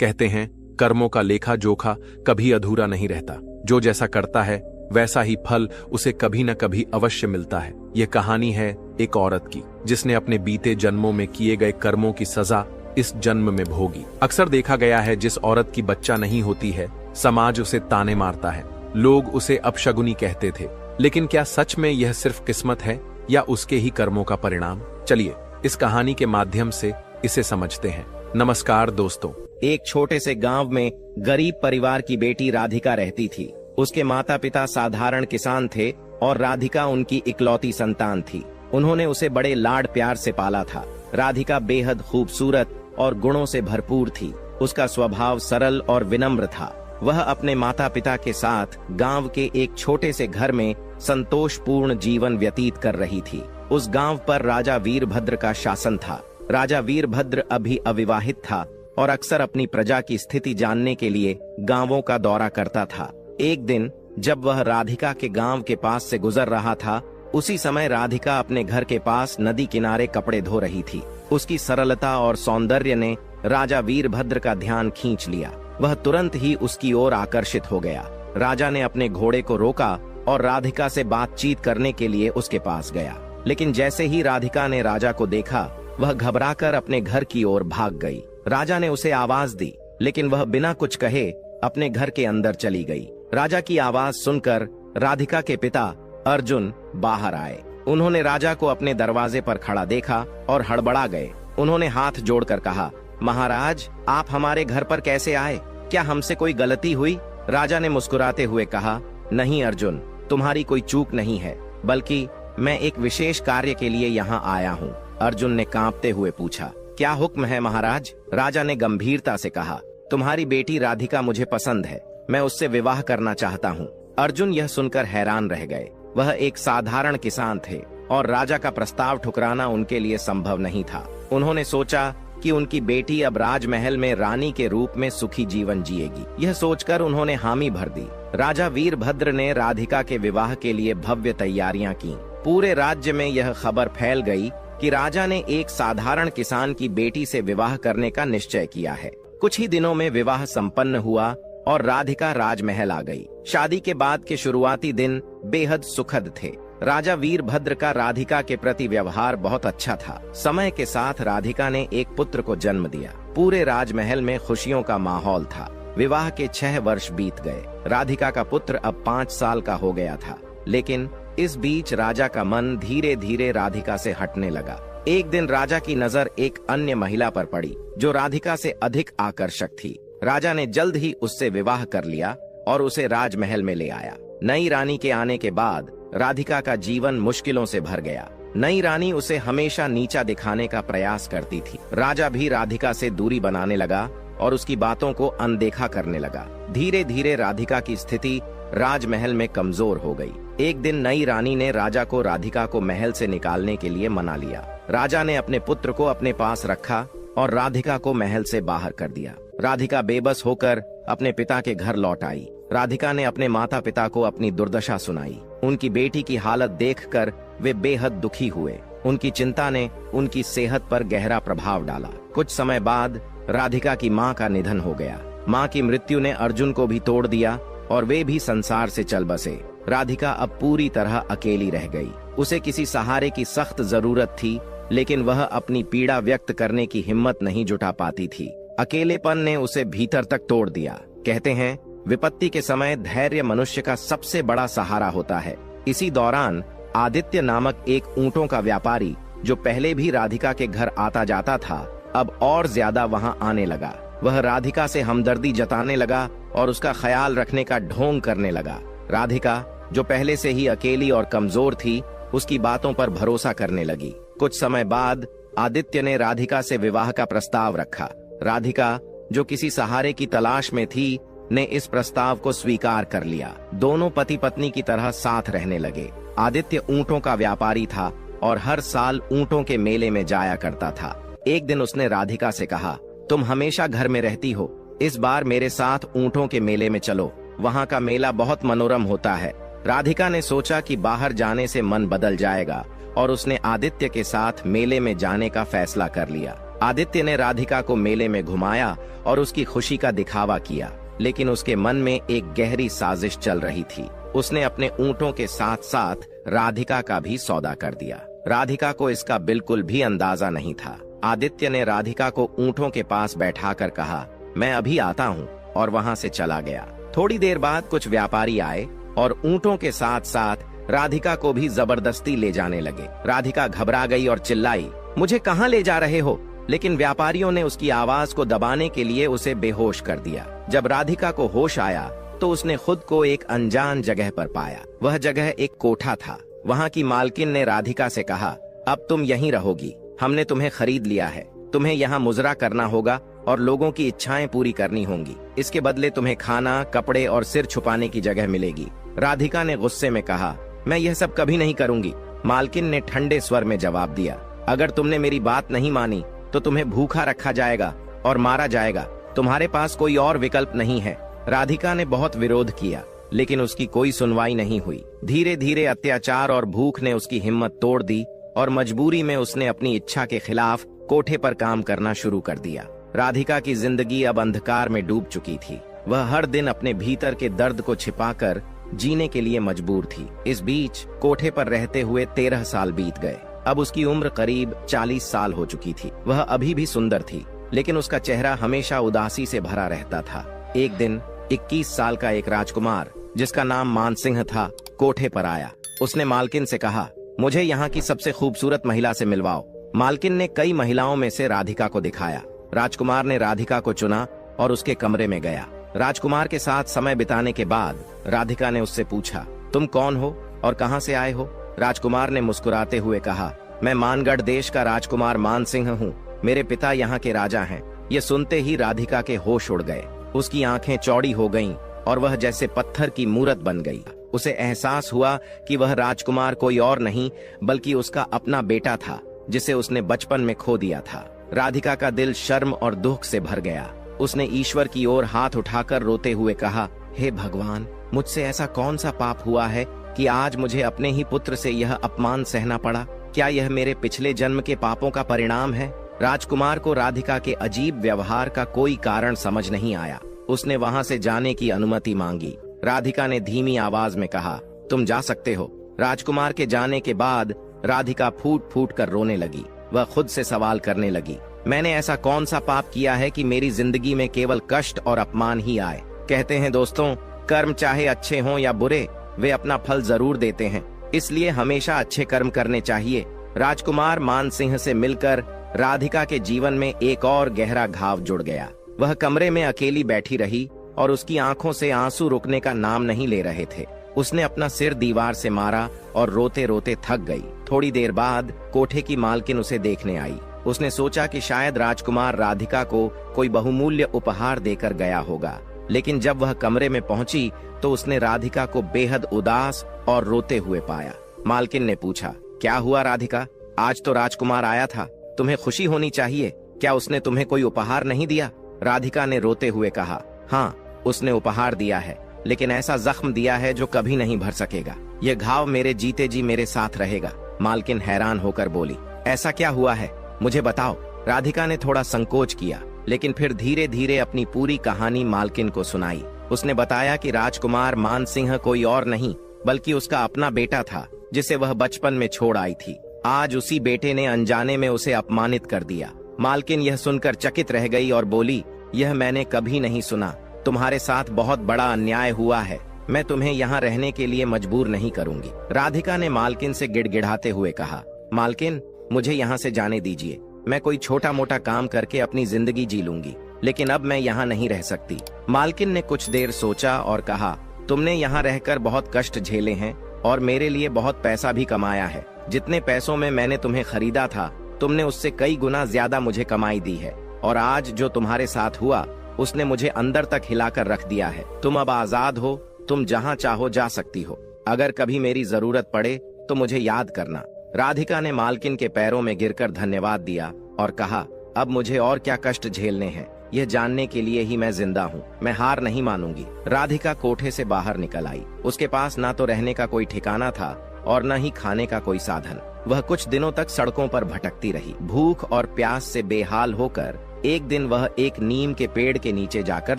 कहते हैं कर्मों का लेखा जोखा कभी अधूरा नहीं रहता। जो जैसा करता है वैसा ही फल उसे कभी न कभी अवश्य मिलता है। यह कहानी है एक औरत की जिसने अपने बीते जन्मों में किए गए कर्मों की सजा इस जन्म में भोगी। अक्सर देखा गया है जिस औरत की बच्चा नहीं होती है समाज उसे ताने मारता है, लोग उसे अपशगुनी कहते थे। लेकिन क्या सच में यह सिर्फ किस्मत है या उसके ही कर्मों का परिणाम? चलिए इस कहानी के माध्यम से इसे समझते हैं। नमस्कार दोस्तों। एक छोटे से गांव में गरीब परिवार की बेटी राधिका रहती थी। उसके माता पिता साधारण किसान थे और राधिका उनकी इकलौती संतान थी। उन्होंने उसे बड़े लाड प्यार से पाला था। राधिका बेहद खूबसूरत और गुणों से भरपूर थी। उसका स्वभाव सरल और विनम्र था। वह अपने माता पिता के साथ गांव के एक छोटे से घर में संतोषपूर्ण जीवन व्यतीत कर रही थी। उस गांव पर राजा वीरभद्र का शासन था। राजा वीरभद्र अभी अविवाहित था और अक्सर अपनी प्रजा की स्थिति जानने के लिए गांवों का दौरा करता था। एक दिन जब वह राधिका के गांव के पास से गुजर रहा था, उसी समय राधिका अपने घर के पास नदी किनारे कपड़े धो रही थी। उसकी सरलता और सौंदर्य ने राजा वीरभद्र का ध्यान खींच लिया। वह तुरंत ही उसकी ओर आकर्षित हो गया। राजा ने अपने घोड़े को रोका और राधिका से बातचीत करने के लिए उसके पास गया। लेकिन जैसे ही राधिका ने राजा को देखा, वह घबराकर अपने घर की ओर भाग गई। राजा ने उसे आवाज दी, लेकिन वह बिना कुछ कहे अपने घर के अंदर चली गई। राजा की आवाज सुनकर राधिका के पिता अर्जुन बाहर आए। उन्होंने राजा को अपने दरवाजे पर खड़ा देखा और हड़बड़ा गए। उन्होंने हाथ जोड़कर कहा, महाराज, आप हमारे घर पर कैसे आए? क्या हमसे कोई गलती हुई? राजा ने मुस्कुराते हुए कहा, नहीं अर्जुन, तुम्हारी कोई चूक नहीं है, बल्कि मैं एक विशेष कार्य के लिए यहाँ आया हूँ। अर्जुन ने कांपते हुए पूछा, क्या हुक्म है महाराज? राजा ने गंभीरता से कहा, तुम्हारी बेटी राधिका मुझे पसंद है, मैं उससे विवाह करना चाहता हूँ। अर्जुन यह सुनकर हैरान रह गए। वह एक साधारण किसान थे और राजा का प्रस्ताव ठुकराना उनके लिए संभव नहीं था। उन्होंने सोचा कि उनकी बेटी अब राजमहल में रानी के रूप में सुखी जीवन जिएगी। यह सोचकर उन्होंने हामी भर दी। राजा वीरभद्र ने राधिका के विवाह के लिए भव्य तैयारियां की। पूरे राज्य में यह खबर फैल गई कि राजा ने एक साधारण किसान की बेटी से विवाह करने का निश्चय किया है। कुछ ही दिनों में विवाह संपन्न हुआ और राधिका राजमहल आ गई। शादी के बाद के शुरुआती दिन बेहद सुखद थे। राजा वीरभद्र का राधिका के प्रति व्यवहार बहुत अच्छा था। समय के साथ राधिका ने एक पुत्र को जन्म दिया। पूरे राजमहल में खुशियों का माहौल था। विवाह के 6 वर्ष बीत गए। राधिका का पुत्र अब 5 साल का हो गया था। लेकिन इस बीच राजा का मन धीरे धीरे राधिका से हटने लगा। एक दिन राजा की नजर एक अन्य महिला पर पड़ी जो राधिका से अधिक आकर्षक थी। राजा ने जल्द ही उससे विवाह कर लिया और उसे राजमहल में ले आया। नई रानी के आने के बाद राधिका का जीवन मुश्किलों से भर गया। नई रानी उसे हमेशा नीचा दिखाने का प्रयास करती थी। राजा भी राधिका से दूरी बनाने लगा और उसकी बातों को अनदेखा करने लगा। धीरे धीरे राधिका की स्थिति राजमहल में कमजोर हो गई। एक दिन नई रानी ने राजा को राधिका को महल से निकालने के लिए मना लिया। राजा ने अपने पुत्र को अपने पास रखा और राधिका को महल से बाहर कर दिया। राधिका बेबस होकर अपने पिता के घर लौट आई। राधिका ने अपने माता पिता को अपनी दुर्दशा सुनाई। उनकी बेटी की हालत देखकर वे बेहद दुखी हुए। उनकी चिंता ने उनकी सेहत पर गहरा प्रभाव डाला। कुछ समय बाद राधिका की मां का निधन हो गया। मां की मृत्यु ने अर्जुन को भी तोड़ दिया और वे भी संसार से चल बसे। राधिका अब पूरी तरह अकेली रह गई। उसे किसी सहारे की सख्त जरूरत थी, लेकिन वह अपनी पीड़ा व्यक्त करने की हिम्मत नहीं जुटा पाती थी। अकेलेपन ने उसे भीतर तक तोड़ दिया। कहते हैं, विपत्ति के समय धैर्य मनुष्य का सबसे बड़ा सहारा होता है। इसी दौरान आदित्य नामक एक ऊंटों का व्यापारी, जो पहले भी राधिका के घर आता जाता था, अब और ज्यादा वहां आने लगा। वह राधिका से हमदर्दी जताने लगा और उसका ख्याल रखने का ढोंग करने लगा। राधिका, जो पहले से ही अकेली और कमजोर थी, उसकी बातों पर भरोसा करने लगी। कुछ समय बाद आदित्य ने राधिका से विवाह का प्रस्ताव रखा। राधिका, जो किसी सहारे की तलाश में थी, ने इस प्रस्ताव को स्वीकार कर लिया। दोनों पति पत्नी की तरह साथ रहने लगे। आदित्य ऊंटों का व्यापारी था और हर साल ऊंटों के मेले में जाया करता था। एक दिन उसने राधिका से कहा, तुम हमेशा घर में रहती हो, इस बार मेरे साथ ऊंटों के मेले में चलो, वहाँ का मेला बहुत मनोरम होता है। राधिका ने सोचा कि बाहर जाने से मन बदल जाएगा और उसने आदित्य के साथ मेले में जाने का फैसला कर लिया। आदित्य ने राधिका को मेले में घुमाया और उसकी खुशी का दिखावा किया, लेकिन उसके मन में एक गहरी साजिश चल रही थी। उसने अपने ऊंटों के साथ साथ राधिका का भी सौदा कर दिया। राधिका को इसका बिल्कुल भी अंदाजा नहीं था। आदित्य ने राधिका को ऊंटों के पास बैठाकर कहा, मैं अभी आता हूँ, और वहाँ से चला गया। थोड़ी देर बाद कुछ व्यापारी आए और ऊंटों के साथ साथ राधिका को भी जबरदस्ती ले जाने लगे। राधिका घबरा गई और चिल्लाई, मुझे कहाँ ले जा रहे हो? लेकिन व्यापारियों ने उसकी आवाज को दबाने के लिए उसे बेहोश कर दिया। जब राधिका को होश आया तो उसने खुद को एक अनजान जगह पर पाया। वह जगह एक कोठा था। वहाँ की मालकिन ने राधिका से कहा, अब तुम यहीं रहोगी, हमने तुम्हें खरीद लिया है। तुम्हें यहाँ मुजरा करना होगा और लोगों की इच्छाएं पूरी करनी होंगी। इसके बदले तुम्हें खाना, कपड़े और सिर छुपाने की जगह मिलेगी। राधिका ने गुस्से में कहा, मैं यह सब कभी नहीं करूंगी। मालकिन ने ठंडे स्वर में जवाब दिया, अगर तुमने मेरी बात नहीं मानी तो तुम्हें भूखा रखा जाएगा और मारा जाएगा। तुम्हारे पास कोई और विकल्प नहीं है। राधिका ने बहुत विरोध किया, लेकिन उसकी कोई सुनवाई नहीं हुई। धीरे धीरे अत्याचार और भूख ने उसकी हिम्मत तोड़ दी और मजबूरी में उसने अपनी इच्छा के खिलाफ कोठे पर काम करना शुरू कर दिया। राधिका की जिंदगी अब अंधकार में डूब चुकी थी। वह हर दिन अपने भीतर के दर्द को छिपाकर जीने के लिए मजबूर थी। इस बीच कोठे पर रहते हुए 13 साल बीत गए। अब उसकी उम्र करीब 40 साल हो चुकी थी। वह अभी भी सुंदर थी, लेकिन उसका चेहरा हमेशा उदासी से भरा रहता था। एक दिन 21 साल का एक राजकुमार, जिसका नाम मानसिंह था, कोठे पर आया। उसने मालकिन से कहा, मुझे यहाँ की सबसे खूबसूरत महिला से मिलवाओ। मालकिन ने कई महिलाओं में से राधिका को दिखाया। राजकुमार ने राधिका को चुना और उसके कमरे में गया। राजकुमार के साथ समय बिताने के बाद राधिका ने उससे पूछा, तुम कौन हो और कहाँ से आए हो? राजकुमार ने मुस्कुराते हुए कहा, मैं मानगढ़ देश का राजकुमार मानसिंह हूँ। मेरे पिता यहाँ के राजा हैं। ये सुनते ही राधिका के होश उड़ गए। उसकी आंखें चौड़ी हो गईं और वह जैसे पत्थर की मूरत बन गई। उसे एहसास हुआ कि वह राजकुमार कोई और नहीं बल्कि उसका अपना बेटा था, जिसे उसने बचपन में खो दिया था। राधिका का दिल शर्म और दुख से भर गया। उसने ईश्वर की ओर हाथ उठाकर रोते हुए कहा, हे भगवान, मुझसे ऐसा कौन सा पाप हुआ है कि आज मुझे अपने ही पुत्र से यह अपमान सहना पड़ा? क्या यह मेरे पिछले जन्म के पापों का परिणाम है? राजकुमार को राधिका के अजीब व्यवहार का कोई कारण समझ नहीं आया। उसने वहां से जाने की अनुमति मांगी। राधिका ने धीमी आवाज में कहा, तुम जा सकते हो। राजकुमार के जाने के बाद राधिका फूट फूट कर रोने लगी। वह खुद से सवाल करने लगी, मैंने ऐसा कौन सा पाप किया है कि मेरी जिंदगी में केवल कष्ट और अपमान ही आए? कहते हैं दोस्तों, कर्म चाहे अच्छे हों या बुरे, वे अपना फल जरूर देते हैं। इसलिए हमेशा अच्छे कर्म करने चाहिए। राजकुमार मानसिंह से मिलकर राधिका के जीवन में एक और गहरा घाव जुड़ गया। वह कमरे में अकेली बैठी रही और उसकी आंखों से आंसू रुकने का नाम नहीं ले रहे थे। उसने अपना सिर दीवार से मारा और रोते रोते थक गई। थोड़ी देर बाद कोठे की मालकिन उसे देखने आई। उसने सोचा कि शायद राजकुमार राधिका को कोई बहुमूल्य उपहार देकर गया होगा, लेकिन जब वह कमरे में पहुंची तो उसने राधिका को बेहद उदास और रोते हुए पाया। मालकिन ने पूछा, क्या हुआ राधिका? आज तो राजकुमार आया था, तुम्हें खुशी होनी चाहिए। क्या उसने तुम्हें कोई उपहार नहीं दिया? राधिका ने रोते हुए कहा, हाँ, उसने उपहार दिया है, लेकिन ऐसा जख्म दिया है जो कभी नहीं भर सकेगा। यह घाव मेरे जीते जी मेरे साथ रहेगा। मालकिन हैरान होकर बोली, ऐसा क्या हुआ है, मुझे बताओ। राधिका ने थोड़ा संकोच किया, लेकिन फिर धीरे धीरे अपनी पूरी कहानी मालकिन को सुनाई। उसने बताया कि राजकुमार मानसिंह कोई और नहीं बल्कि उसका अपना बेटा था, जिसे वह बचपन में छोड़ आई थी। आज उसी बेटे ने अनजाने में उसे अपमानित कर दिया। मालकिन यह सुनकर चकित रह गई और बोली, यह मैंने कभी नहीं सुना। तुम्हारे साथ बहुत बड़ा अन्याय हुआ है। मैं तुम्हें यहाँ रहने के लिए मजबूर नहीं करूंगी। राधिका ने मालकिन से गिड़गिड़ाते हुए कहा, मालकिन, मुझे यहाँ से जाने दीजिए। मैं कोई छोटा मोटा काम करके अपनी जिंदगी जी लूंगी, लेकिन अब मैं यहाँ नहीं रह सकती। मालकिन ने कुछ देर सोचा और कहा, तुमने यहाँ रहकर बहुत कष्ट झेले हैं और मेरे लिए बहुत पैसा भी कमाया है। जितने पैसों में मैंने तुम्हें खरीदा था, तुमने उससे कई गुना ज्यादा मुझे कमाई दी है, और आज जो तुम्हारे साथ हुआ उसने मुझे अंदर तक हिलाकर रख दिया है। तुम अब आजाद हो, तुम जहाँ चाहो जा सकती हो। अगर कभी मेरी जरूरत पड़े तो मुझे याद करना। राधिका ने मालकिन के पैरों में गिरकर धन्यवाद दिया और कहा, अब मुझे और क्या कष्ट झेलने हैं, यह जानने के लिए ही मैं जिंदा हूँ। मैं हार नहीं मानूंगी। राधिका कोठे से बाहर निकल आई। उसके पास ना तो रहने का कोई ठिकाना था और न ही खाने का कोई साधन। वह कुछ दिनों तक सड़कों पर भटकती रही। भूख और प्यास से बेहाल होकर एक दिन वह एक नीम के पेड़ के नीचे जाकर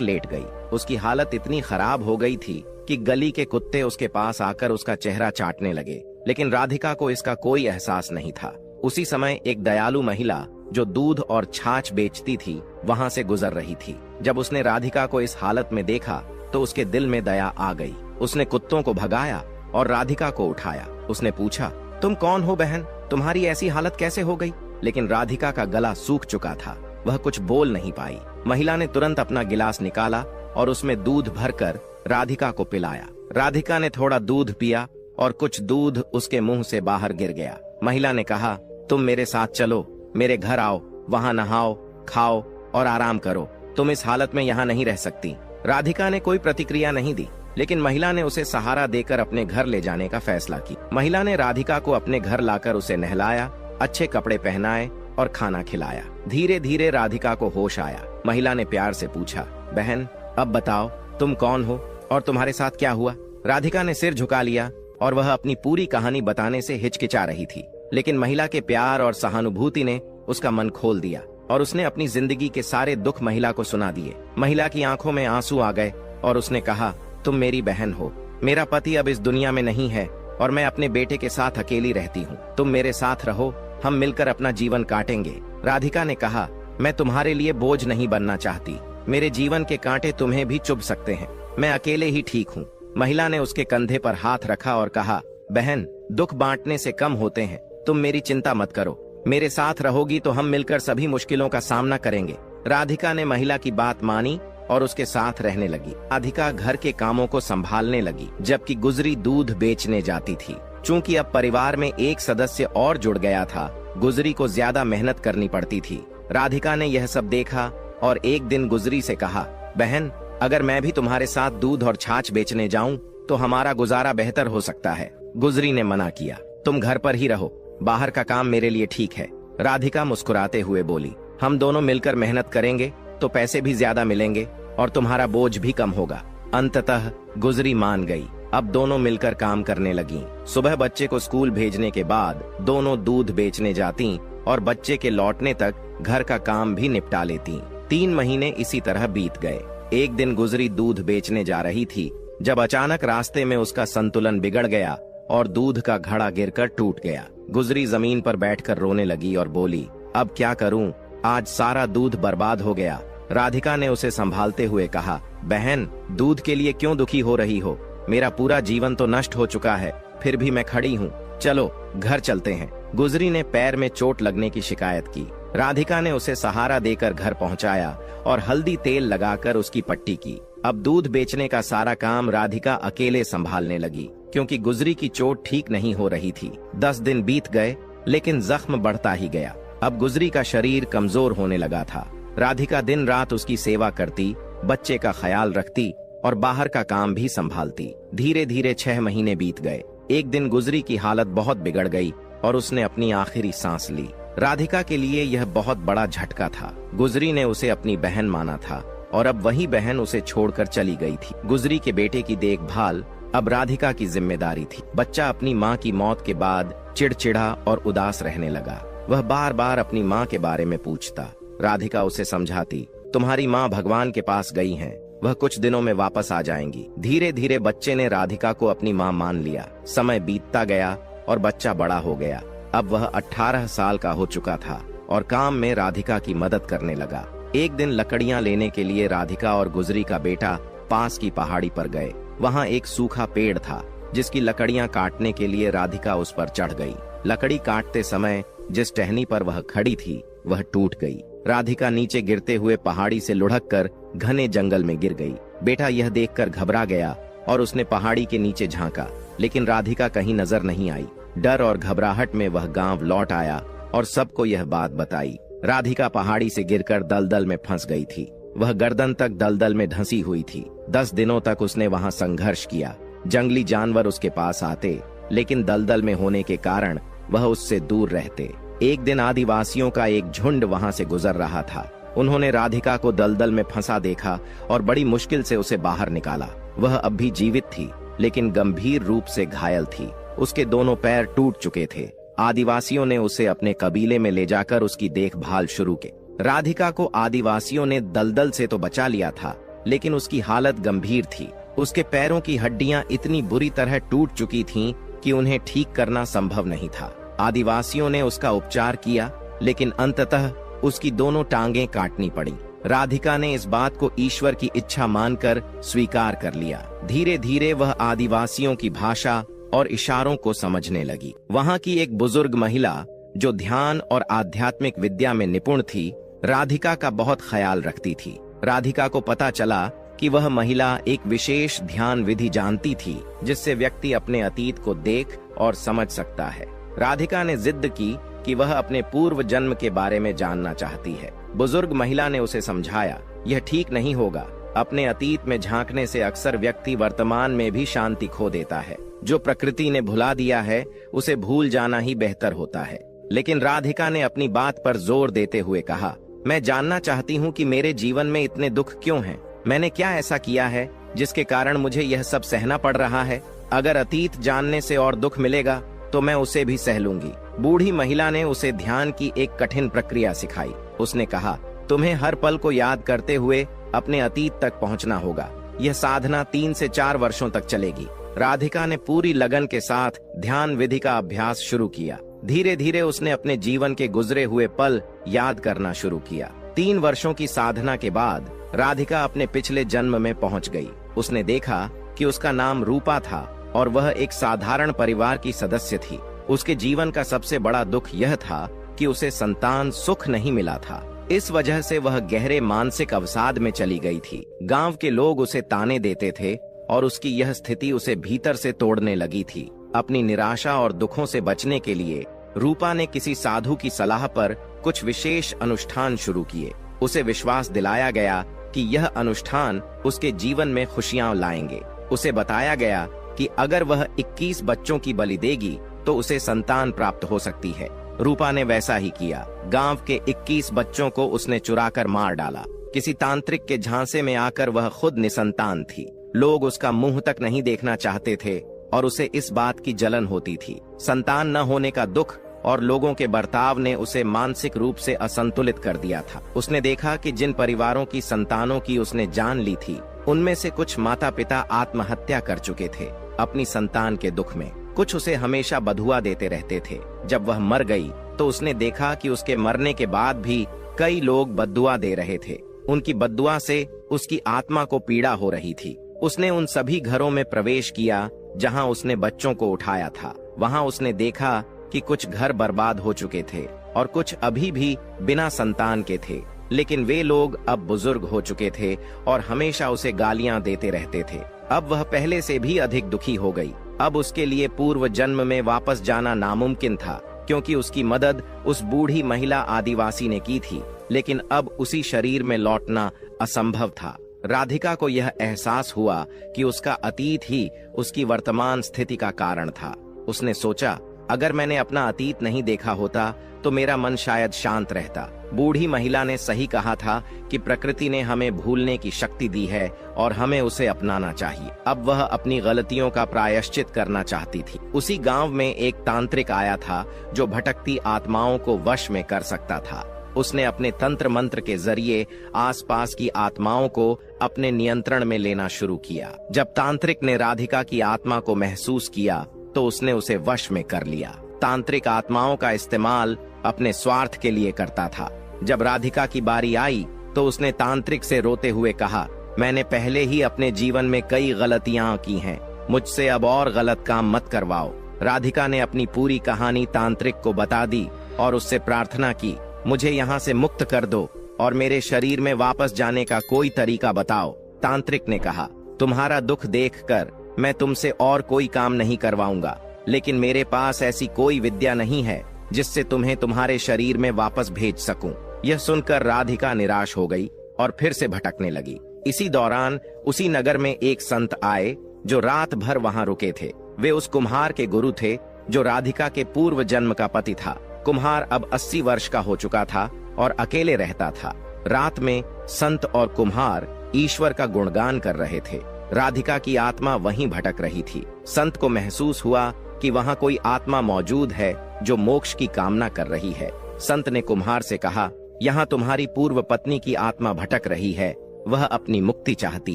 लेट गई। उसकी हालत इतनी खराब हो गई थी कि गली के कुत्ते उसके पास आकर उसका चेहरा चाटने लगे, लेकिन राधिका को इसका कोई एहसास नहीं था। उसी समय एक दयालु महिला जो दूध और छाछ बेचती थी वहां से गुजर रही थी। जब उसने राधिका को इस हालत में देखा तो उसके दिल में दया आ गई। उसने कुत्तों को भगाया और राधिका को उठाया। उसने पूछा, तुम कौन हो बहन? तुम्हारी ऐसी हालत कैसे हो गई? लेकिन राधिका का गला सूख चुका था, वह कुछ बोल नहीं पाई। महिला ने तुरंत अपना गिलास निकाला और उसमें दूध भरकर राधिका को पिलाया। राधिका ने थोड़ा दूध पिया और कुछ दूध उसके मुंह से बाहर गिर गया। महिला ने कहा, तुम मेरे साथ चलो, मेरे घर आओ, वहां नहाओ, खाओ और आराम करो। तुम इस हालत में यहाँ नहीं रह सकती। राधिका ने कोई प्रतिक्रिया नहीं दी, लेकिन महिला ने उसे सहारा देकर अपने घर ले जाने का फैसला किया। महिला ने राधिका को अपने घर लाकर उसे नहलाया, अच्छे कपड़े पहनाए और खाना खिलाया। धीरे धीरे राधिका को होश आया। महिला ने प्यार से पूछा, बहन अब बताओ तुम कौन हो और तुम्हारे साथ क्या हुआ? राधिका ने सिर झुका लिया और वह अपनी पूरी कहानी बताने से हिचकिचा रही थी, लेकिन महिला के प्यार और सहानुभूति ने उसका मन खोल दिया और उसने अपनी जिंदगी के सारे दुख महिला को सुना दिए। महिला की आंखों में आंसू आ गए और उसने कहा, तुम मेरी बहन हो। मेरा पति अब इस दुनिया में नहीं है और मैं अपने बेटे के साथ अकेली रहती हूँ। तुम मेरे साथ रहो, हम मिलकर अपना जीवन काटेंगे। राधिका ने कहा, मैं तुम्हारे लिए बोझ नहीं बनना चाहती। मेरे जीवन के कांटे तुम्हें भी चुभ सकते हैं, मैं अकेले ही ठीक हूँ। महिला ने उसके कंधे पर हाथ रखा और कहा, बहन दुख बांटने से कम होते हैं। तुम मेरी चिंता मत करो, मेरे साथ रहोगी तो हम मिलकर सभी मुश्किलों का सामना करेंगे। राधिका ने महिला की बात मानी और उसके साथ रहने लगी। राधिका घर के कामों को संभालने लगी, जबकि गुजरी दूध बेचने जाती थी। चूंकि अब परिवार में एक सदस्य और जुड़ गया था, गुजरी को ज्यादा मेहनत करनी पड़ती थी। राधिका ने यह सब देखा और एक दिन गुजरी से कहा, बहन अगर मैं भी तुम्हारे साथ दूध और छाछ बेचने जाऊं तो हमारा गुजारा बेहतर हो सकता है। गुजरी ने मना किया, तुम घर पर ही रहो, बाहर का काम मेरे लिए ठीक है। राधिका मुस्कुराते हुए बोली, हम दोनों मिलकर मेहनत करेंगे तो पैसे भी ज्यादा मिलेंगे और तुम्हारा बोझ भी कम होगा। अंततः गुजरी मान गई। अब दोनों मिलकर काम करने लगीं। सुबह बच्चे को स्कूल भेजने के बाद दोनों दूध बेचने जातीं और बच्चे के लौटने तक घर का काम भी निपटा लेतीं। 3 महीने इसी तरह बीत गए। एक दिन गुजरी दूध बेचने जा रही थी जब अचानक रास्ते में उसका संतुलन बिगड़ गया और दूध का घड़ा गिरकर टूट गया। गुजरी जमीन पर बैठकर रोने लगी और बोली, अब क्या करूं? आज सारा दूध बर्बाद हो गया। राधिका ने उसे संभालते हुए कहा, बहन दूध के लिए क्यों दुखी हो रही हो? मेरा पूरा जीवन तो नष्ट हो चुका है, फिर भी मैं खड़ी हूँ। चलो घर चलते हैं। गुजरी ने पैर में चोट लगने की शिकायत की। राधिका ने उसे सहारा देकर घर पहुंचाया और हल्दी तेल लगाकर उसकी पट्टी की। अब दूध बेचने का सारा काम राधिका अकेले संभालने लगी, क्योंकि गुजरी की चोट ठीक नहीं हो रही थी। 10 दिन बीत गए, लेकिन जख्म बढ़ता ही गया। अब गुजरी का शरीर कमजोर होने लगा था। राधिका दिन रात उसकी सेवा करती, बच्चे का ख्याल रखती और बाहर का काम भी संभालती। धीरे धीरे 6 महीने बीत गए। एक दिन गुजरी की हालत बहुत बिगड़ गई और उसने अपनी आखिरी सांस ली। राधिका के लिए यह बहुत बड़ा झटका था। गुजरी ने उसे अपनी बहन माना था और अब वही बहन उसे छोड़कर चली गई थी। गुजरी के बेटे की देखभाल अब राधिका की जिम्मेदारी थी। बच्चा अपनी माँ की मौत के बाद चिड़चिड़ा और उदास रहने लगा। वह बार बार अपनी माँ के बारे में पूछता। राधिका उसे समझाती, तुम्हारी माँ भगवान के पास गई हैं, वह कुछ दिनों में वापस आ जाएंगी। धीरे धीरे बच्चे ने राधिका को अपनी माँ मान लिया। समय बीतता गया और बच्चा बड़ा हो गया। अब वह 18 साल का हो चुका था और काम में राधिका की मदद करने लगा। एक दिन लकड़ियां लेने के लिए राधिका और गुजरी का बेटा पास की पहाड़ी पर गए। वहाँ एक सूखा पेड़ था जिसकी लकड़ियां काटने के लिए राधिका उस पर चढ़ गई। लकड़ी काटते समय जिस टहनी पर वह खड़ी थी वह टूट गई। राधिका नीचे गिरते हुए पहाड़ी से लुढ़ककर घने जंगल में गिर गई। बेटा यह देखकर घबरा गया और उसने पहाड़ी के नीचे झांका, लेकिन राधिका कहीं नजर नहीं आई। डर और घबराहट में वह गांव लौट आया और सबको यह बात बताई। राधिका पहाड़ी से गिरकर दलदल में फंस गई थी। वह गर्दन तक दलदल में धंसी हुई थी। 10 दिनों तक उसने वहां संघर्ष किया। जंगली जानवर उसके पास आते, लेकिन दलदल में होने के कारण वह उससे दूर रहते। एक दिन आदिवासियों का एक झुंड वहां से गुजर रहा था। उन्होंने राधिका को दलदल में फंसा देखा और बड़ी मुश्किल से उसे बाहर निकाला। वह अब भी जीवित थी, लेकिन गंभीर रूप से घायल थी। उसके दोनों पैर टूट चुके थे। आदिवासियों ने उसे अपने कबीले में ले जाकर उसकी देखभाल शुरू की। राधिका को आदिवासियों ने दलदल से तो बचा लिया था, लेकिन उसकी हालत गंभीर थी। उसके पैरों की हड्डियां इतनी बुरी तरह टूट चुकी थीं कि उन्हें ठीक करना संभव नहीं था। आदिवासियों ने उसका उपचार किया, लेकिन अंततः उसकी दोनों टांगें काटनी पड़ी। राधिका ने इस बात को ईश्वर की इच्छा मानकर स्वीकार कर लिया। धीरे धीरे वह आदिवासियों की भाषा और इशारों को समझने लगी। वहां की एक बुजुर्ग महिला जो ध्यान और आध्यात्मिक विद्या में निपुण थी, राधिका का बहुत ख्याल रखती थी। राधिका को पता चला कि वह महिला एक विशेष ध्यान विधि जानती थी, जिससे व्यक्ति अपने अतीत को देख और समझ सकता है। राधिका ने जिद की कि वह अपने पूर्व जन्म के बारे में जानना चाहती है। बुजुर्ग महिला ने उसे समझाया, यह ठीक नहीं होगा। अपने अतीत में झांकने से अक्सर व्यक्ति वर्तमान में भी शांति खो देता है। जो प्रकृति ने भुला दिया है, उसे भूल जाना ही बेहतर होता है। लेकिन राधिका ने अपनी बात पर जोर देते हुए कहा, मैं जानना चाहती हूँ कि मेरे जीवन में इतने दुख क्यों हैं? मैंने क्या ऐसा किया है जिसके कारण मुझे यह सब सहना पड़ रहा है? अगर अतीत जानने से और दुख मिलेगा तो मैं उसे भी सह लूंगी। बूढ़ी महिला ने उसे ध्यान की एक कठिन प्रक्रिया सिखाई। उसने कहा, तुम्हें हर पल को याद करते हुए अपने अतीत तक पहुंचना होगा। यह साधना 3 से 4 वर्षों तक चलेगी। राधिका ने पूरी लगन के साथ ध्यान विधि का अभ्यास शुरू किया। धीरे धीरे उसने अपने जीवन के गुजरे हुए पल याद करना शुरू किया। 3 वर्षों की साधना के बाद राधिका अपने पिछले जन्म में पहुंच गई। उसने देखा कि उसका नाम रूपा था और वह एक साधारण परिवार की सदस्य थी। उसके जीवन का सबसे बड़ा दुख यह था कि उसे संतान सुख नहीं मिला था। इस वजह से वह गहरे मानसिक अवसाद में चली गई थी। गांव के लोग उसे ताने देते थे और उसकी यह स्थिति उसे भीतर से तोड़ने लगी थी। अपनी निराशा और दुखों से बचने के लिए रूपा ने किसी साधु की सलाह पर कुछ विशेष अनुष्ठान शुरू किए। उसे विश्वास दिलाया गया कि यह अनुष्ठान उसके जीवन में खुशियां लाएंगे। उसे बताया गया कि अगर वह 21 बच्चों की बलि देगी तो उसे संतान प्राप्त हो सकती है। रूपा ने वैसा ही किया। गांव के 21 बच्चों को उसने चुराकर मार डाला। किसी तांत्रिक के झांसे में आकर वह खुद निसंतान थी। लोग उसका मुंह तक नहीं देखना चाहते थे और उसे इस बात की जलन होती थी। संतान न होने का दुख और लोगों के बर्ताव ने उसे मानसिक रूप से असंतुलित कर दिया था। उसने देखा कि जिन परिवारों की संतानों की उसने जान ली थी, उनमें से कुछ माता पिता आत्महत्या कर चुके थे अपनी संतान के दुख में। कुछ उसे हमेशा बधुआ देते रहते थे। जब वह मर गई तो उसने देखा कि उसके मरने के बाद भी कई लोग बद्दुआ दे रहे थे। उनकी बद्दुआ से उसकी आत्मा को पीड़ा हो रही थी। उसने उन सभी घरों में प्रवेश किया जहां उसने बच्चों को उठाया था। वहां उसने देखा कि कुछ घर बर्बाद हो चुके थे और कुछ अभी भी बिना संतान के थे। लेकिन वे लोग अब बुजुर्ग हो चुके थे और हमेशा उसे गालियां देते रहते थे। अब वह पहले से भी अधिक दुखी हो गई। अब उसके लिए पूर्व जन्म में वापस जाना नामुमकिन था, क्योंकि उसकी मदद उस बूढ़ी महिला आदिवासी ने की थी। लेकिन अब उसी शरीर में लौटना असंभव था। राधिका को यह एहसास हुआ कि उसका अतीत ही उसकी वर्तमान स्थिति का कारण था। उसने सोचा, अगर मैंने अपना अतीत नहीं देखा होता तो मेरा मन शायद शांत रहता। बूढ़ी महिला ने सही कहा था कि प्रकृति ने हमें भूलने की शक्ति दी है और हमें उसे अपनाना चाहिए। अब वह अपनी गलतियों का प्रायश्चित करना चाहती थी। उसी गांव में एक तांत्रिक आया था जो भटकती आत्माओं को वश में कर सकता था। उसने अपने तंत्र मंत्र के जरिए आसपास की आत्माओं को अपने नियंत्रण में लेना शुरू किया। जब तांत्रिक ने राधिका की आत्मा को महसूस किया तो उसने उसे वश में कर लिया। तांत्रिक आत्माओं का इस्तेमाल अपने स्वार्थ के लिए करता था। जब राधिका की बारी आई तो उसने तांत्रिक से रोते हुए कहा, मैंने पहले ही अपने जीवन में कई गलतियां की हैं, मुझसे अब और गलत काम मत करवाओ। राधिका ने अपनी पूरी कहानी तांत्रिक को बता दी और उससे प्रार्थना की, मुझे यहाँ से मुक्त कर दो और मेरे शरीर में वापस जाने का कोई तरीका बताओ। तांत्रिक ने कहा, तुम्हारा दुख देखकर मैं तुमसे और कोई काम नहीं करवाऊंगा, लेकिन मेरे पास ऐसी कोई विद्या नहीं है जिससे तुम्हें तुम्हारे शरीर में वापस भेज सकूं। यह सुनकर राधिका निराश हो गई और फिर से भटकने लगी। इसी दौरान उसी नगर में एक संत आए जो रात भर वहां रुके थे। वे उस कुम्हार के गुरु थे जो राधिका के पूर्व जन्म का पति था। कुम्हार अब 80 वर्ष का हो चुका था और अकेले रहता था। रात में संत और कुम्हार ईश्वर का गुणगान कर रहे थे। राधिका की आत्मा वहीं भटक रही थी। संत को महसूस हुआ कि वहाँ कोई आत्मा मौजूद है जो मोक्ष की कामना कर रही है। संत ने कुम्हार से कहा, यहाँ तुम्हारी पूर्व पत्नी की आत्मा भटक रही है, वह अपनी मुक्ति चाहती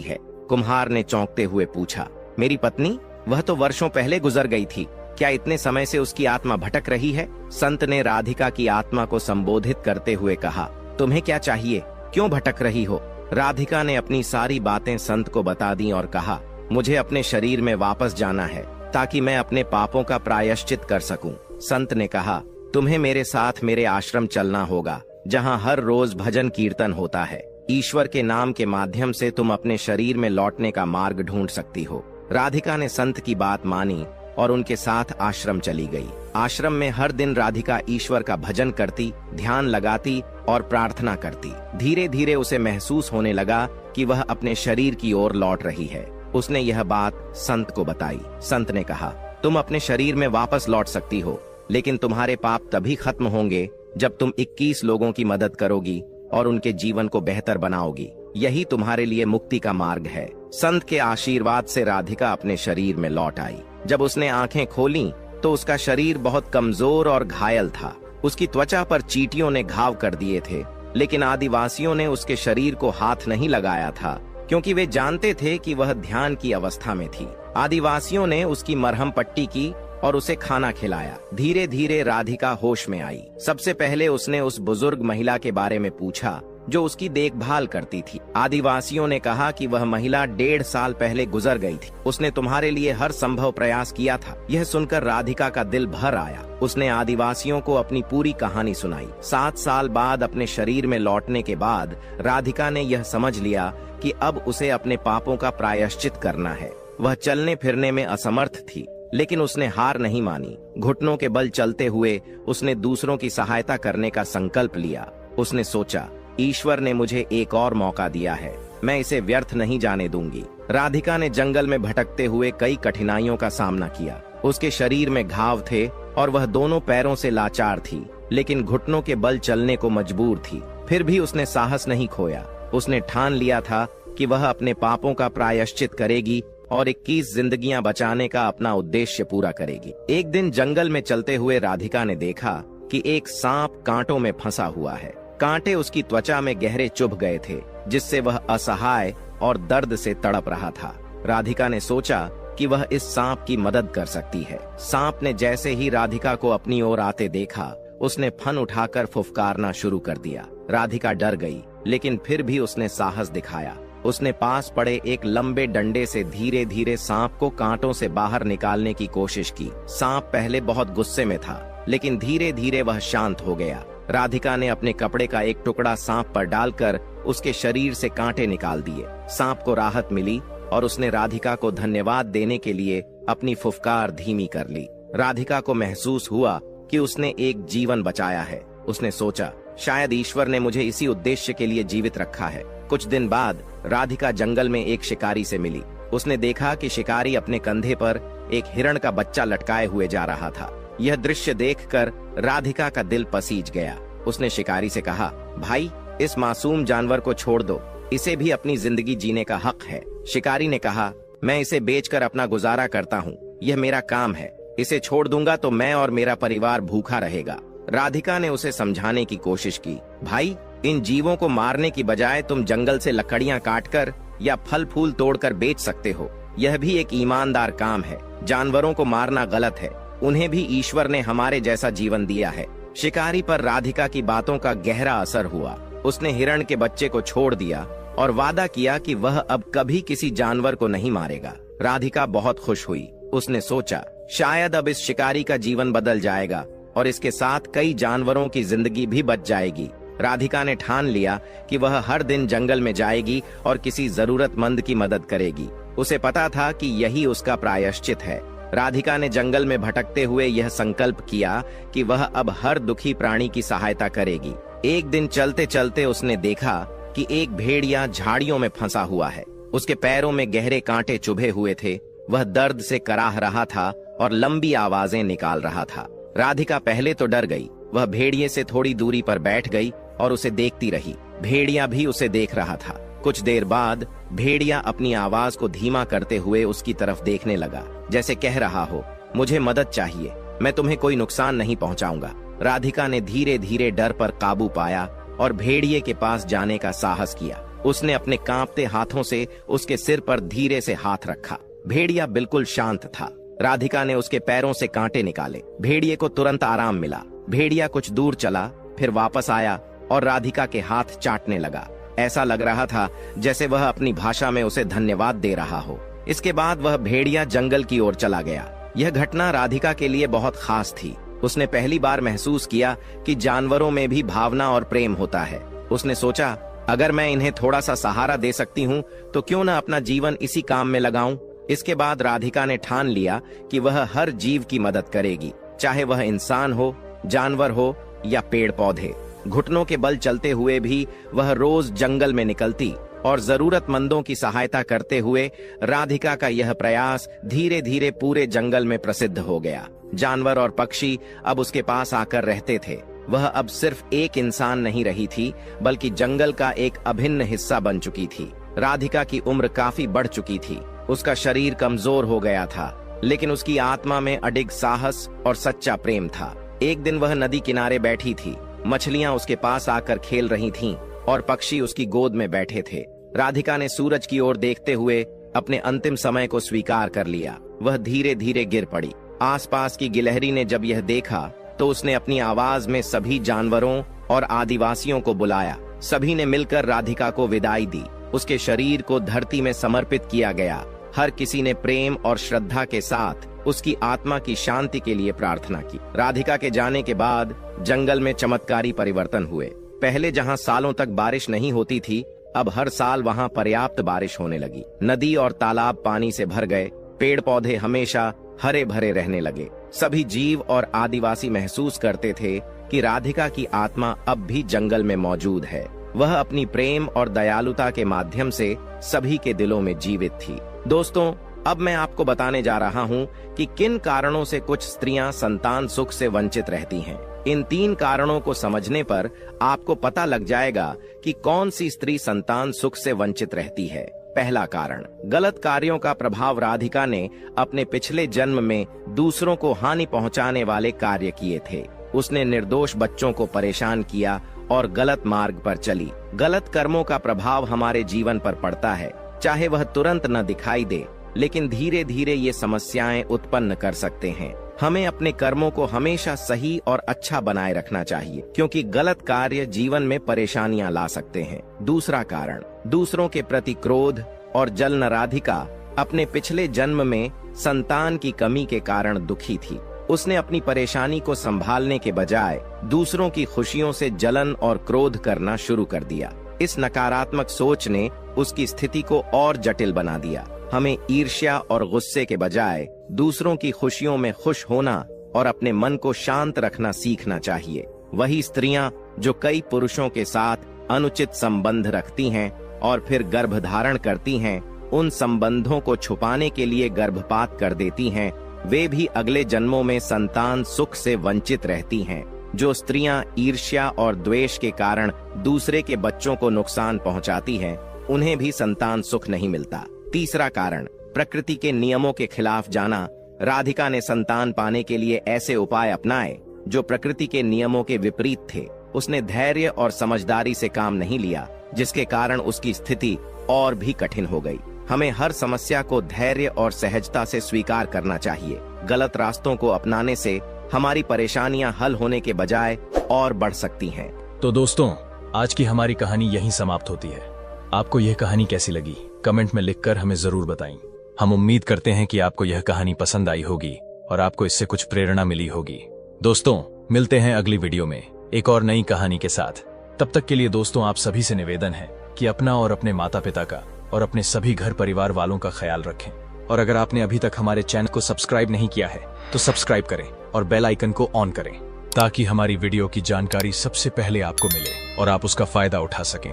है। कुम्हार ने चौंकते हुए पूछा, मेरी पत्नी? वह तो वर्षों पहले गुजर गई थी, क्या इतने समय से उसकी आत्मा भटक रही है? संत ने राधिका की आत्मा को संबोधित करते हुए कहा, तुम्हें क्या चाहिए, क्यों भटक रही हो? राधिका ने अपनी सारी बातें संत को बता दी और कहा, मुझे अपने शरीर में वापस जाना है ताकि मैं अपने पापों का प्रायश्चित कर सकूं। संत ने कहा, तुम्हें मेरे साथ मेरे आश्रम चलना होगा, जहां हर रोज भजन कीर्तन होता है। ईश्वर के नाम के माध्यम से तुम अपने शरीर में लौटने का मार्ग ढूंढ सकती हो। राधिका ने संत की बात मानी और उनके साथ आश्रम चली गई। आश्रम में हर दिन राधिका ईश्वर का भजन करती, ध्यान लगाती और प्रार्थना करती। धीरे धीरे उसे महसूस होने लगा कि वह अपने शरीर की ओर लौट रही है। उसने यह बात संत को बताई। संत ने कहा, तुम अपने शरीर में वापस लौट सकती हो, लेकिन तुम्हारे पाप तभी खत्म होंगे जब तुम 21 लोगों की मदद करोगी और उनके जीवन को बेहतर बनाओगी। यही तुम्हारे लिए मुक्ति का मार्ग है। संत के आशीर्वाद से राधिका अपने शरीर में लौट आई। जब उसने आंखें खोलीं, तो उसका शरीर बहुत कमजोर और घायल था। उसकी त्वचा पर चींटियों ने घाव कर दिए थे, लेकिन आदिवासियों ने उसके शरीर को हाथ नहीं लगाया था, क्योंकि वे जानते थे कि वह ध्यान की अवस्था में थी। आदिवासियों ने उसकी मरहम पट्टी की और उसे खाना खिलाया। धीरे धीरे राधिका होश में आई। सबसे पहले उसने उस बुजुर्ग महिला के बारे में पूछा जो उसकी देखभाल करती थी। आदिवासियों ने कहा कि वह महिला 1.5 साल पहले गुजर गई थी। उसने तुम्हारे लिए हर संभव प्रयास किया था। यह सुनकर राधिका का दिल भर आया। उसने आदिवासियों को अपनी पूरी कहानी सुनाई। 7 साल बाद अपने शरीर में लौटने के बाद राधिका ने यह समझ लिया कि अब उसे अपने पापों का प्रायश्चित करना है। वह चलने फिरने में असमर्थ थी, लेकिन उसने हार नहीं मानी। घुटनों के बल चलते हुए उसने दूसरों की सहायता करने का संकल्प लिया। उसने सोचा, ईश्वर ने मुझे एक और मौका दिया है, मैं इसे व्यर्थ नहीं जाने दूंगी। राधिका ने जंगल में भटकते हुए कई कठिनाइयों का सामना किया। उसके शरीर में घाव थे और वह दोनों पैरों से लाचार थी, लेकिन घुटनों के बल चलने को मजबूर थी। फिर भी उसने साहस नहीं खोया। उसने ठान लिया था कि वह अपने पापों का प्रायश्चित करेगी और 21 जिंदगियां बचाने का अपना उद्देश्य पूरा करेगी। एक दिन जंगल में चलते हुए राधिका ने देखा कि एक सांप कांटों में फंसा हुआ है। कांटे उसकी त्वचा में गहरे चुभ गए थे, जिससे वह असहाय और दर्द से तड़प रहा था। राधिका ने सोचा कि वह इस सांप की मदद कर सकती है। सांप ने जैसे ही राधिका को अपनी ओर आते देखा, उसने फन उठाकर फुफकारना शुरू कर दिया। राधिका डर गई, लेकिन फिर भी उसने साहस दिखाया। उसने पास पड़े एक लंबे डंडे से धीरे धीरे सांप को कांटों से बाहर निकालने की कोशिश की। सांप पहले बहुत गुस्से में था, लेकिन धीरे धीरे वह शांत हो गया। राधिका ने अपने कपड़े का एक टुकड़ा सांप पर डालकर उसके शरीर से कांटे निकाल दिए। सांप को राहत मिली और उसने राधिका को धन्यवाद देने के लिए अपनी फुफकार धीमी कर ली। राधिका को महसूस हुआ कि उसने एक जीवन बचाया है। उसने सोचा, शायद ईश्वर ने मुझे इसी उद्देश्य के लिए जीवित रखा है। कुछ दिन बाद राधिका जंगल में एक शिकारी से मिली। उसने देखा कि शिकारी अपने कंधे पर एक हिरण का बच्चा लटकाए हुए जा रहा था। यह दृश्य देखकर राधिका का दिल पसीज गया। उसने शिकारी से कहा, भाई, इस मासूम जानवर को छोड़ दो, इसे भी अपनी जिंदगी जीने का हक है। शिकारी ने कहा, मैं इसे बेचकर अपना गुजारा करता हूँ, यह मेरा काम है। इसे छोड़ दूंगा तो मैं और मेरा परिवार भूखा रहेगा। राधिका ने उसे समझाने की कोशिश की, भाई, इन जीवों को मारने की बजाय तुम जंगल से लकड़ियां काटकर या फल फूल तोड़कर बेच सकते हो। यह भी एक ईमानदार काम है। जानवरों को मारना गलत है, उन्हें भी ईश्वर ने हमारे जैसा जीवन दिया है। शिकारी पर राधिका की बातों का गहरा असर हुआ। उसने हिरण के बच्चे को छोड़ दिया और वादा किया कि वह अब कभी किसी जानवर को नहीं मारेगा। राधिका बहुत खुश हुई। उसने सोचा, शायद अब इस शिकारी का जीवन बदल जाएगा और इसके साथ कई जानवरों की जिंदगी भी बच जाएगी। राधिका ने ठान लिया कि वह हर दिन जंगल में जाएगी और किसी जरूरतमंद की मदद करेगी। उसे पता था कि यही उसका प्रायश्चित है। राधिका ने जंगल में भटकते हुए यह संकल्प किया कि वह अब हर दुखी प्राणी की सहायता करेगी। एक दिन चलते चलते उसने देखा कि एक भेड़िया झाड़ियों में फंसा हुआ है। उसके पैरों में गहरे कांटे चुभे हुए थे। वह दर्द से कराह रहा था और लंबी आवाजें निकाल रहा था। राधिका पहले तो डर गई। वह भेड़िए से थोड़ी दूरी पर बैठ गई और उसे देखती रही। भेड़िया भी उसे देख रहा था। कुछ देर बाद भेड़िया अपनी आवाज को धीमा करते हुए उसकी तरफ देखने लगा, जैसे कह रहा हो, मुझे मदद चाहिए, मैं तुम्हें कोई नुकसान नहीं पहुंचाऊंगा। राधिका ने धीरे धीरे डर पर काबू पाया और भेड़िए के पास जाने का साहस किया। उसने अपने कांपते हाथों से उसके सिर पर धीरे से हाथ रखा। भेड़िया बिल्कुल शांत था। राधिका ने उसके पैरों से कांटे निकाले। भेड़िए को तुरंत आराम मिला। भेड़िया कुछ दूर चला, फिर वापस आया और राधिका के हाथ चाटने लगा। ऐसा लग रहा था जैसे वह अपनी भाषा में उसे धन्यवाद दे रहा हो। इसके बाद वह भेड़िया जंगल की ओर चला गया। यह घटना राधिका के लिए बहुत खास थी। उसने पहली बार महसूस किया कि जानवरों में भी भावना और प्रेम होता है। उसने सोचा, अगर मैं इन्हें थोड़ा सा सहारा दे सकती हूँ तो क्यों न अपना जीवन इसी काम में लगाऊं। इसके बाद राधिका ने ठान लिया कि वह हर जीव की मदद करेगी, चाहे वह इंसान हो, जानवर हो या पेड़ पौधे। घुटनों के बल चलते हुए भी वह रोज जंगल में निकलती और जरूरतमंदों की सहायता करते हुए राधिका का यह प्रयास धीरे धीरे पूरे जंगल में प्रसिद्ध हो गया। जानवर और पक्षी अब उसके पास आकर रहते थे। वह अब सिर्फ एक इंसान नहीं रही थी, बल्कि जंगल का एक अभिन्न हिस्सा बन चुकी थी। राधिका की उम्र काफी बढ़ चुकी थी। उसका शरीर कमजोर हो गया था, लेकिन उसकी आत्मा में अडिग साहस और सच्चा प्रेम था। एक दिन वह नदी किनारे बैठी थी। मछलियां उसके पास आकर खेल रही थीं और पक्षी उसकी गोद में बैठे थे। राधिका ने सूरज की ओर देखते हुए अपने अंतिम समय को स्वीकार कर लिया। वह धीरे धीरे गिर पड़ी। आसपास की गिलहरी ने जब यह देखा तो उसने अपनी आवाज में सभी जानवरों और आदिवासियों को बुलाया। सभी ने मिलकर राधिका को विदाई दी। उसके शरीर को धरती में समर्पित किया गया। हर किसी ने प्रेम और श्रद्धा के साथ उसकी आत्मा की शांति के लिए प्रार्थना की। राधिका के जाने के बाद जंगल में चमत्कारी परिवर्तन हुए। पहले जहां सालों तक बारिश नहीं होती थी, अब हर साल वहां पर्याप्त बारिश होने लगी। नदी और तालाब पानी से भर गए। पेड़ पौधे हमेशा हरे भरे रहने लगे। सभी जीव और आदिवासी महसूस करते थे कि राधिका की आत्मा अब भी जंगल में मौजूद है। वह अपनी प्रेम और दयालुता के माध्यम से सभी के दिलों में जीवित थी। दोस्तों, अब मैं आपको बताने जा रहा हूँ कि किन कारणों से कुछ स्त्रियां संतान सुख से वंचित रहती हैं। इन 3 कारणों को समझने पर आपको पता लग जाएगा कि कौन सी स्त्री संतान सुख से वंचित रहती है। पहला कारण, गलत कार्यों का प्रभाव। राधिका ने अपने पिछले जन्म में दूसरों को हानि पहुंचाने वाले कार्य किए थे। उसने निर्दोष बच्चों को परेशान किया और गलत मार्ग पर चली। गलत कर्मों का प्रभाव हमारे जीवन पर पड़ता है, चाहे वह तुरंत न दिखाई दे, लेकिन धीरे धीरे ये समस्याएं उत्पन्न कर सकते हैं। हमें अपने कर्मों को हमेशा सही और अच्छा बनाए रखना चाहिए, क्योंकि गलत कार्य जीवन में परेशानियां ला सकते हैं। दूसरा कारण, दूसरों के प्रति क्रोध और जलन। राधिका अपने पिछले जन्म में संतान की कमी के कारण दुखी थी। उसने अपनी परेशानी को संभालने के बजाय दूसरों की खुशियों से जलन और क्रोध करना शुरू कर दिया। इस नकारात्मक सोच ने उसकी स्थिति को और जटिल बना दिया। हमें ईर्ष्या और गुस्से के बजाय दूसरों की खुशियों में खुश होना और अपने मन को शांत रखना सीखना चाहिए। वही स्त्रियां जो कई पुरुषों के साथ अनुचित संबंध रखती हैं और फिर गर्भधारण करती हैं, उन संबंधों को छुपाने के लिए गर्भपात कर देती हैं, वे भी अगले जन्मों में संतान सुख से वंचित रहती हैं। जो स्त्रियां ईर्ष्या और द्वेष के कारण दूसरे के बच्चों को नुकसान पहुंचाती हैं, उन्हें भी संतान सुख नहीं मिलता। तीसरा कारण, प्रकृति के नियमों के खिलाफ जाना। राधिका ने संतान पाने के लिए ऐसे उपाय अपनाए जो प्रकृति के नियमों के विपरीत थे। उसने धैर्य और समझदारी से काम नहीं लिया, जिसके कारण उसकी स्थिति और भी कठिन हो गई। हमें हर समस्या को धैर्य और सहजता से स्वीकार करना चाहिए। गलत रास्तों को अपनाने से हमारी परेशानियां हल होने के बजाय और बढ़ सकती हैं। तो दोस्तों, आज की हमारी कहानी यहीं समाप्त होती है। आपको यह कहानी कैसी लगी, कमेंट में लिखकर हमें जरूर बताएं। हम उम्मीद करते हैं कि आपको यह कहानी पसंद आई होगी और आपको इससे कुछ प्रेरणा मिली होगी। दोस्तों, मिलते हैं अगली वीडियो में एक और नई कहानी के साथ। तब तक के लिए दोस्तों, आप सभी से निवेदन है कि अपना और अपने माता पिता का और अपने सभी घर परिवार वालों का ख्याल रखें। और अगर आपने अभी तक हमारे चैनल को सब्सक्राइब नहीं किया है तो सब्सक्राइब करें और बेल आइकन को ऑन करें, ताकि हमारी वीडियो की जानकारी सबसे पहले आपको मिले और आप उसका फायदा उठा सकें।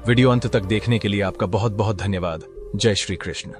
वीडियो अंत तक देखने के लिए आपका बहुत बहुत धन्यवाद। जय श्री कृष्ण।